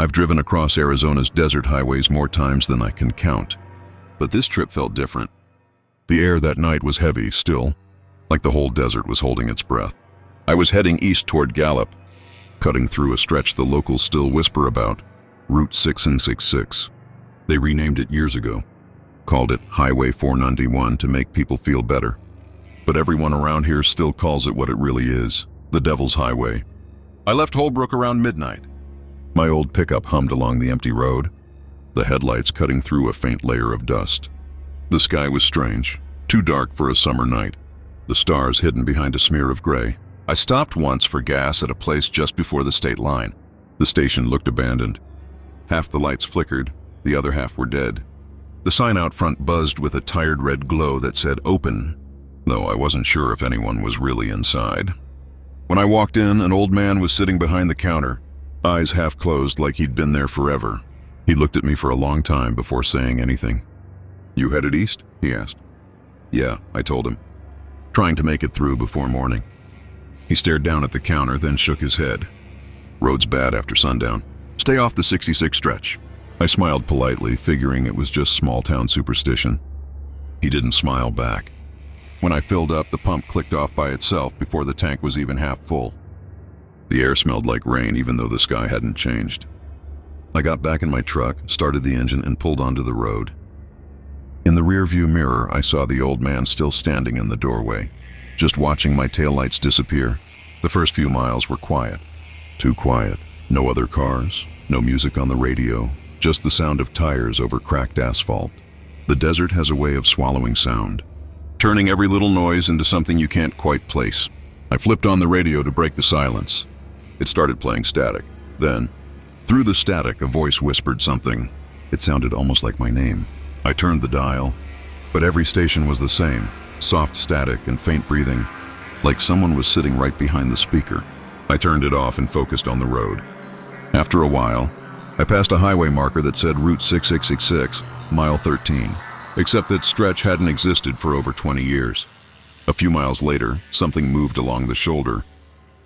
I've driven across Arizona's desert highways more times than I can count, but this trip felt different. The air that night was heavy still, like the whole desert was holding its breath. I was heading east toward Gallup, cutting through a stretch the locals still whisper about, Route 6 and 66. They renamed it years ago, called it Highway 491 to make people feel better. But everyone around here still calls it what it really is, the Devil's Highway. I left Holbrook around midnight. My old pickup hummed along the empty road, the headlights cutting through a faint layer of dust. The sky was strange, too dark for a summer night, the stars hidden behind a smear of gray. I stopped once for gas at a place just before the state line. The station looked abandoned. Half the lights flickered, the other half were dead. The sign out front buzzed with a tired red glow that said open, though I wasn't sure if anyone was really inside. When I walked in, an old man was sitting behind the counter, eyes half closed like he'd been there forever. He looked at me for a long time before saying anything. "You headed east?" he asked. "Yeah," I told him, trying to make it through before morning. He stared down at the counter, then shook his head. "Road's bad after sundown. Stay off the 66 stretch." I smiled politely, figuring it was just small-town superstition. He didn't smile back. When I filled up, the pump clicked off by itself before the tank was even half full. The air smelled like rain, even though the sky hadn't changed. I got back in my truck, started the engine, and pulled onto the road. In the rearview mirror, I saw the old man still standing in the doorway, just watching my taillights disappear. The first few miles were quiet. Too quiet. No other cars, no music on the radio, just the sound of tires over cracked asphalt. The desert has a way of swallowing sound, turning every little noise into something you can't quite place. I flipped on the radio to break the silence. It started playing static. Then, through the static, a voice whispered something. It sounded almost like my name. I turned the dial, but every station was the same, soft static and faint breathing, like someone was sitting right behind the speaker. I turned it off and focused on the road. After a while, I passed a highway marker that said Route 6666, mile 13, except that stretch hadn't existed for over 20 years. A few miles later, something moved along the shoulder.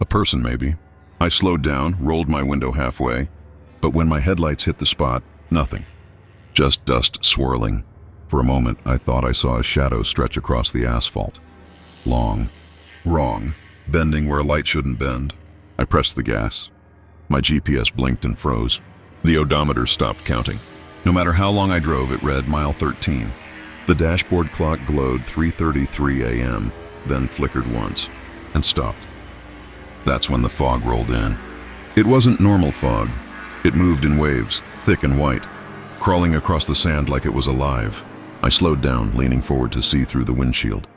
A person, maybe. I slowed down, rolled my window halfway, but when my headlights hit the spot, nothing. Just dust swirling. For a moment, I thought I saw a shadow stretch across the asphalt. Long. Wrong. Bending where a light shouldn't bend. I pressed the gas. My GPS blinked and froze. The odometer stopped counting. No matter how long I drove, it read mile 13. The dashboard clock glowed 3:33 a.m., then flickered once, and stopped. That's when the fog rolled in. It wasn't normal fog. It moved in waves, thick and white, crawling across the sand like it was alive. I slowed down, leaning forward to see through the windshield.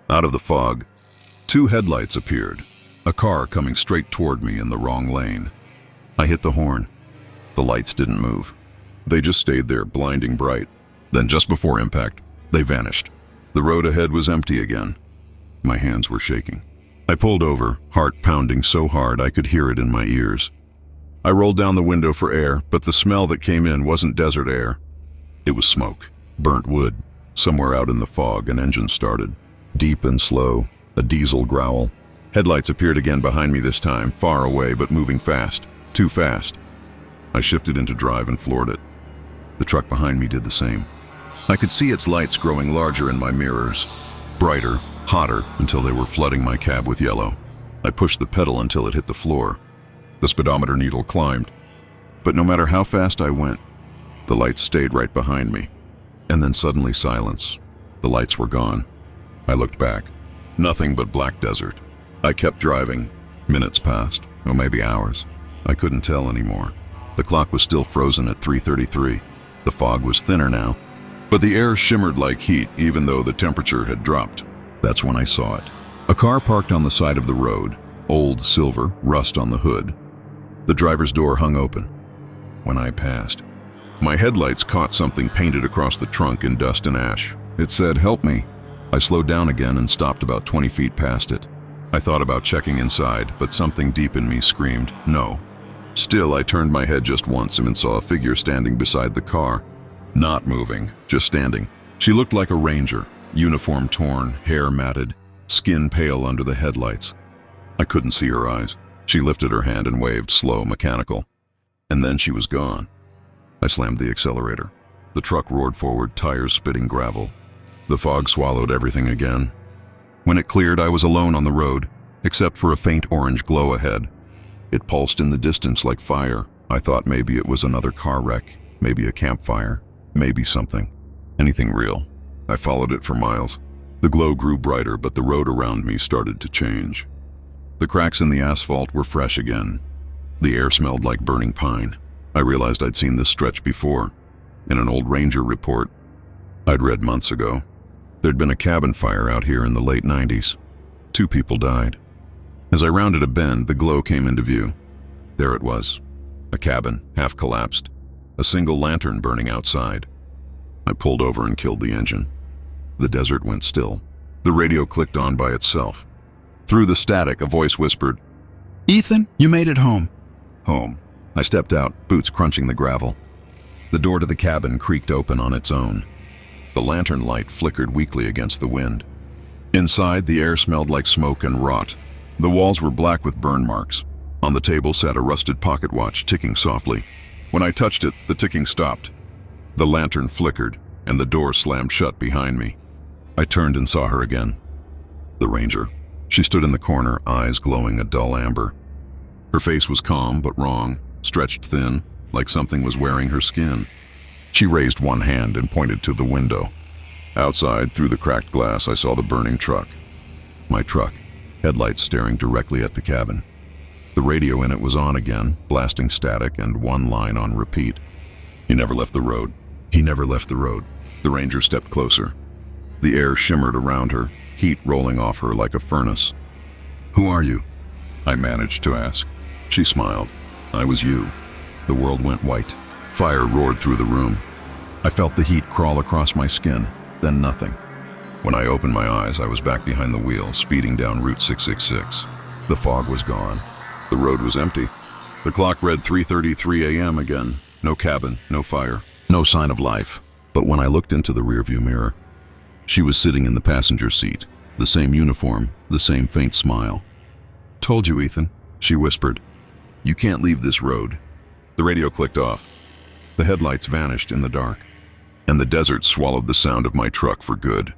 Out of the fog, two headlights appeared, a car coming straight toward me in the wrong lane. I hit the horn. The lights didn't move. They just stayed there, blinding bright. Then just before impact, they vanished. The road ahead was empty again. My hands were shaking. I pulled over, heart pounding so hard I could hear it in my ears. I rolled down the window for air, but the smell that came in wasn't desert air. It was smoke, burnt wood. Somewhere out in the fog, an engine started. Deep and slow, a diesel growl. Headlights appeared again behind me this time, far away but moving fast. Too fast. I shifted into drive and floored it. The truck behind me did the same. I could see its lights growing larger in my mirrors. Brighter, hotter, until they were flooding my cab with yellow. I pushed the pedal until it hit the floor. The speedometer needle climbed. But no matter how fast I went, the lights stayed right behind me. And then suddenly silence. The lights were gone. I looked back. Nothing but black desert. I kept driving. Minutes passed, or maybe hours. I couldn't tell anymore. The clock was still frozen at 3:33. The fog was thinner now, but the air shimmered like heat even though the temperature had dropped. That's when I saw it. A car parked on the side of the road, old silver, rust on the hood. The driver's door hung open. When I passed, my headlights caught something painted across the trunk in dust and ash. It said, "Help me." I slowed down again and stopped about 20 feet past it. I thought about checking inside, but something deep in me screamed, "No." Still, I turned my head just once and saw a figure standing beside the car. Not moving, just standing. She looked like a ranger, uniform torn, hair matted, skin pale under the headlights. I couldn't see her eyes. She lifted her hand and waved, slow, mechanical. And then she was gone. I slammed the accelerator. The truck roared forward, tires spitting gravel. The fog swallowed everything again. When it cleared, I was alone on the road, except for a faint orange glow ahead. It pulsed in the distance like fire. I thought maybe it was another car wreck, maybe a campfire, maybe something. Anything real. I followed it for miles. The glow grew brighter, but the road around me started to change. The cracks in the asphalt were fresh again. The air smelled like burning pine. I realized I'd seen this stretch before, in an old ranger report I'd read months ago. There'd been a cabin fire out here in the late 90s. 2 people died. As I rounded a bend, the glow came into view. There it was. A cabin, half collapsed. A single lantern burning outside. I pulled over and killed the engine. The desert went still. The radio clicked on by itself. Through the static, a voice whispered, "Ethan, you made it home." "Home." I stepped out, boots crunching the gravel. The door to the cabin creaked open on its own. The lantern light flickered weakly against the wind. Inside, the air smelled like smoke and rot. The walls were black with burn marks. On the table sat a rusted pocket watch ticking softly. When I touched it, the ticking stopped. The lantern flickered, and the door slammed shut behind me. I turned and saw her again. The ranger. She stood in the corner, eyes glowing a dull amber. Her face was calm but wrong, stretched thin, like something was wearing her skin. She raised one hand and pointed to the window. Outside, through the cracked glass, I saw the burning truck. My truck, headlights staring directly at the cabin. The radio in it was on again, blasting static and one line on repeat. "He never left the road. He never left the road." The ranger stepped closer. The air shimmered around her, heat rolling off her like a furnace. "Who are you?" I managed to ask. She smiled. "I was you." The world went white. Fire roared through the room. I felt the heat crawl across my skin, then nothing. When I opened my eyes, I was back behind the wheel, speeding down Route 666. The fog was gone. The road was empty. The clock read 3:33 a.m. again. No cabin, no fire, no sign of life. But when I looked into the rearview mirror, she was sitting in the passenger seat, the same uniform, the same faint smile. "Told you, Ethan," she whispered. "You can't leave this road." The radio clicked off. The headlights vanished in the dark, and the desert swallowed the sound of my truck for good.